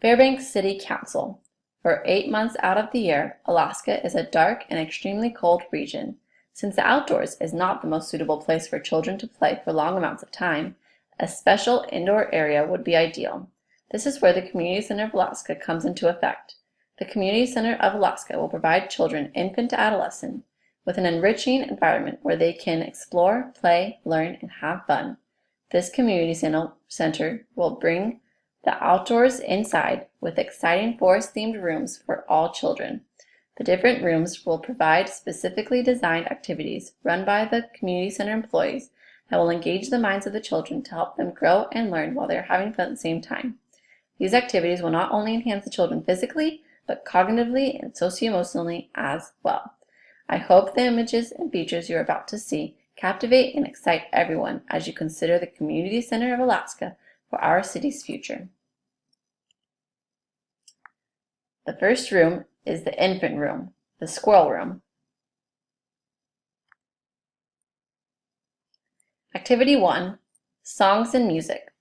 Fairbanks City Council. For 8 months out of the year, Alaska is a dark and extremely cold region. Since the outdoors is not the most suitable place for children to play for long amounts of time, a special indoor area would be ideal. This is where the Community Center of Alaska comes into effect. The Community Center of Alaska will provide children, infant to adolescent, with an enriching environment where they can explore, play, learn, and have fun. This community center will bring the outdoors inside with exciting forest-themed rooms for all children. The different rooms will provide specifically designed activities run by the community center employees that will engage the minds of the children to help them grow and learn while they are having fun at the same time. These activities will not only enhance the children physically, but cognitively and socio-emotionally as well. I hope the images and features you're about to see captivate and excite everyone as you consider the Community Center of Alaska for our city's future. The first room is the infant room, the squirrel room. Activity 1, Songs and Music.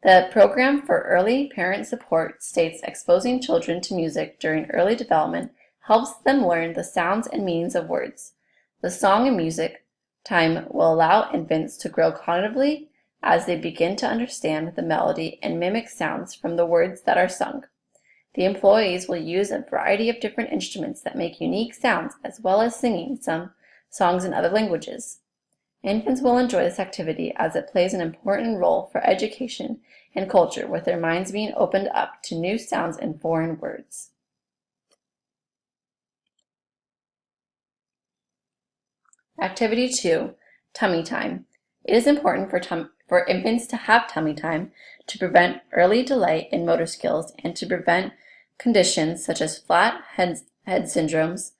The program for early parent support states exposing children to music during early development helps them learn the sounds and meanings of words. The song and music time will allow infants to grow cognitively as they begin to understand the melody and mimic sounds from the words that are sung. The employees will use a variety of different instruments that make unique sounds as well as singing some songs in other languages. Infants will enjoy this activity as it plays an important role for education and culture, with their minds being opened up to new sounds and foreign words. Activity 2, Tummy Time. It is important for infants to have tummy time to prevent early delay in motor skills and to prevent conditions such as flat head syndromes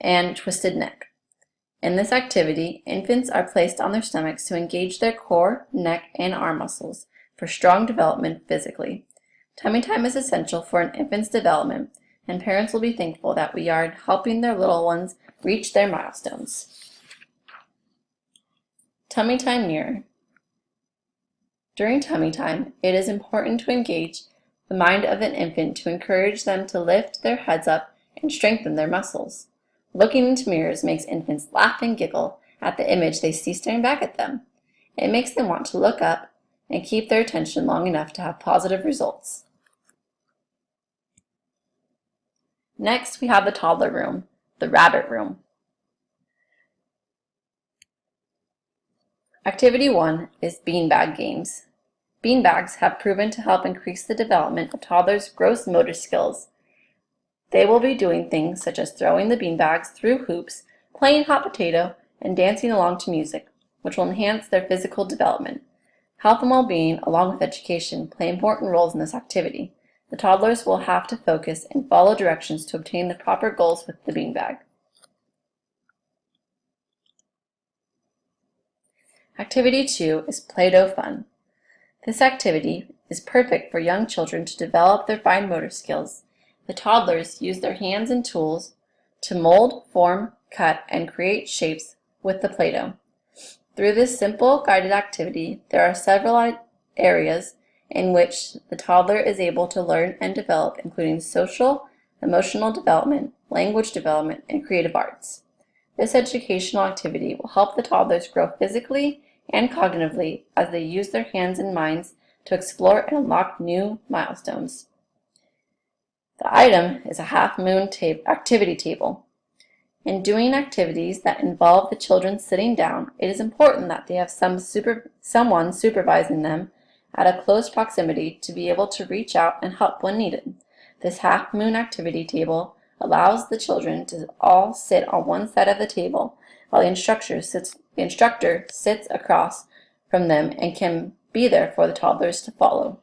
and twisted neck. In this activity, infants are placed on their stomachs to engage their core, neck, and arm muscles for strong development physically. Tummy time is essential for an infant's development, and parents will be thankful that we are helping their little ones reach their milestones. Tummy Time Mirror. During tummy time, it is important to engage the mind of an infant to encourage them to lift their heads up and strengthen their muscles. Looking into mirrors makes infants laugh and giggle at the image they see staring back at them. It makes them want to look up and keep their attention long enough to have positive results. Next, we have the toddler room, the rabbit room. Activity 1 is beanbag games. Beanbags have proven to help increase the development of toddlers' gross motor skills. They will be doing things such as throwing the beanbags through hoops, playing hot potato, and dancing along to music, which will enhance their physical development. Health and well-being, along with education, play important roles in this activity. The toddlers will have to focus and follow directions to obtain the proper goals with the beanbag. Activity 2 is Play-Doh Fun. This activity is perfect for young children to develop their fine motor skills. The toddlers use their hands and tools to mold, form, cut, and create shapes with the Play-Doh. Through this simple guided activity, there are several areas in which the toddler is able to learn and develop, including social, emotional development, language development, and creative arts. This educational activity will help the toddlers grow physically and cognitively as they use their hands and minds to explore and unlock new milestones. The item is a half-moon activity table. In doing activities that involve the children sitting down, it is important that they have someone supervising them at a close proximity to be able to reach out and help when needed. This half-moon activity table allows the children to all sit on one side of the table while the instructor sits across from them and can be there for the toddlers to follow.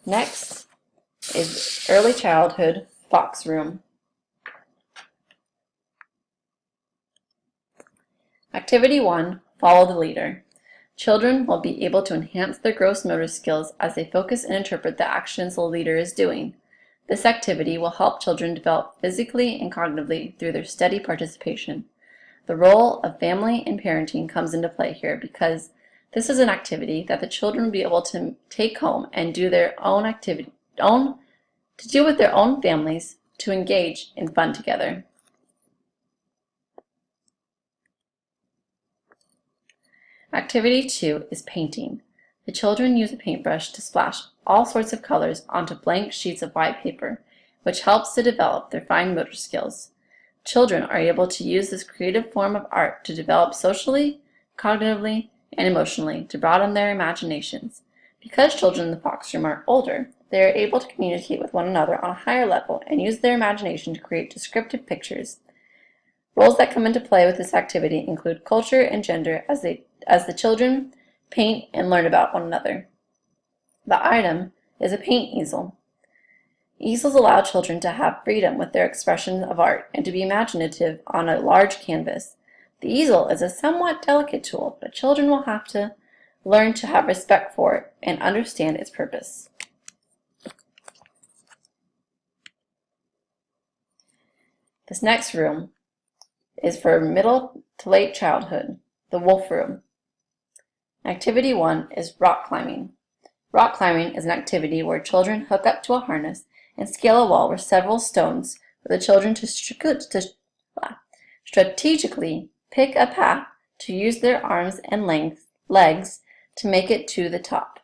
Next is Early Childhood Fox Room. Activity 1, Follow the Leader. Children will be able to enhance their gross motor skills as they focus and interpret the actions the leader is doing. This activity will help children develop physically and cognitively through their steady participation. The role of family and parenting comes into play here because This is an activity that the children will be able to take home and do their own to do with their own families to engage in fun together. Activity 2 is painting. The children use a paintbrush to splash all sorts of colors onto blank sheets of white paper, which helps to develop their fine motor skills. Children are able to use this creative form of art to develop socially, cognitively, and emotionally to broaden their imaginations. Because children in the Fox Room are older, they are able to communicate with one another on a higher level and use their imagination to create descriptive pictures. Roles that come into play with this activity include culture and gender as the children paint and learn about one another. The item is a paint easel. Easels allow children to have freedom with their expression of art and to be imaginative on a large canvas. The easel is a somewhat delicate tool, but children will have to learn to have respect for it and understand its purpose. This next room is for middle to late childhood, the Wolf Room. Activity 1 is rock climbing. Rock climbing is an activity where children hook up to a harness and scale a wall with several stones for the children to strategically pick a path to use their arms and legs to make it to the top.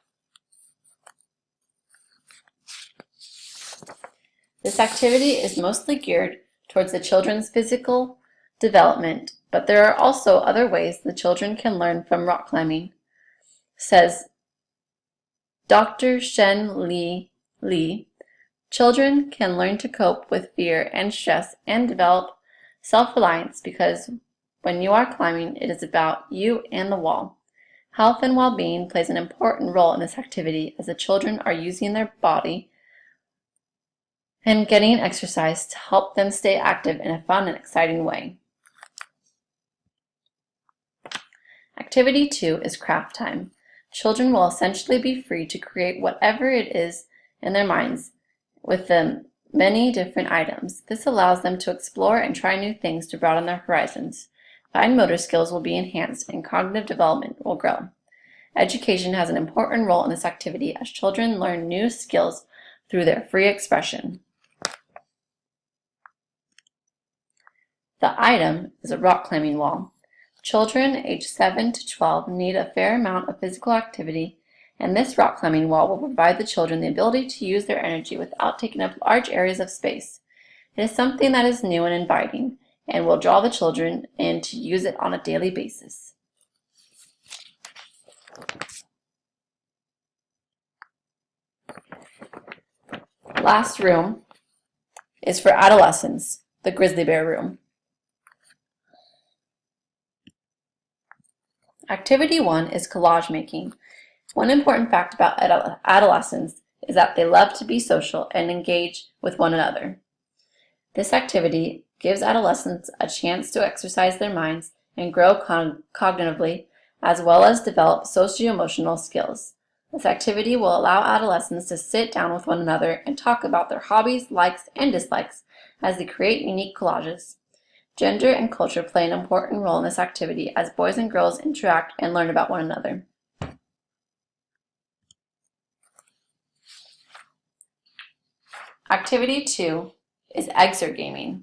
This activity is mostly geared towards the children's physical development, but there are also other ways the children can learn from rock climbing, says Dr. Shen Li. Children can learn to cope with fear and stress and develop self-reliance because when you are climbing, it is about you and the wall. Health and well-being plays an important role in this activity as the children are using their body and getting exercise to help them stay active in a fun and exciting way. Activity 2 is craft time. Children will essentially be free to create whatever it is in their minds with the many different items. This allows them to explore and try new things to broaden their horizons. Fine motor skills will be enhanced and cognitive development will grow. Education has an important role in this activity as children learn new skills through their free expression. The item is a rock climbing wall. Children aged 7 to 12 need a fair amount of physical activity, and this rock climbing wall will provide the children the ability to use their energy without taking up large areas of space. It is something that is new and inviting, and will draw the children in to use it on a daily basis. Last room is for adolescents, the Grizzly Bear Room. Activity 1 is collage making. One important fact about adolescents is that they love to be social and engage with one another. This activity gives adolescents a chance to exercise their minds and grow cognitively, as well as develop socio-emotional skills. This activity will allow adolescents to sit down with one another and talk about their hobbies, likes, and dislikes as they create unique collages. Gender and culture play an important role in this activity as boys and girls interact and learn about one another. Activity 2 is exergaming.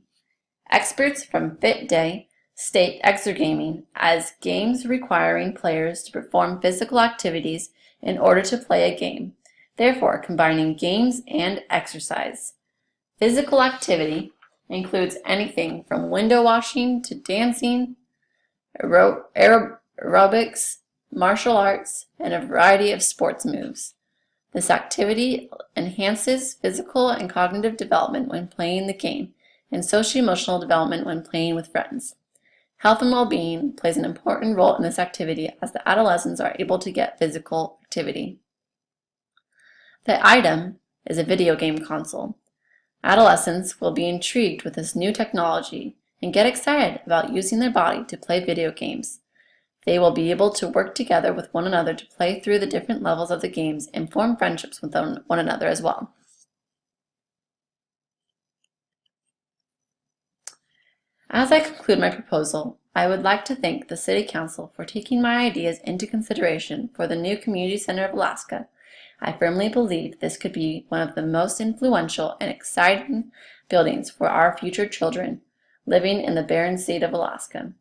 Experts from FitDay state exergaming as games requiring players to perform physical activities in order to play a game, therefore combining games and exercise. Physical activity includes anything from window washing to dancing, aerobics, martial arts, and a variety of sports moves. This activity enhances physical and cognitive development when playing the game and socio-emotional development when playing with friends. Health and well-being plays an important role in this activity as the adolescents are able to get physical activity. The item is a video game console. Adolescents will be intrigued with this new technology and get excited about using their body to play video games. They will be able to work together with one another to play through the different levels of the games and form friendships with one another as well. As I conclude my proposal, I would like to thank the City Council for taking my ideas into consideration for the new Community Center of Alaska. I firmly believe this could be one of the most influential and exciting buildings for our future children living in the barren state of Alaska.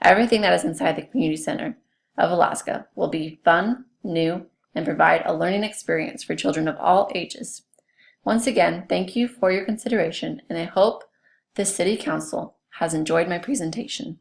Everything that is inside the Community Center of Alaska will be fun, new, and provide a learning experience for children of all ages. Once again, thank you for your consideration, and I hope the City Council has enjoyed my presentation.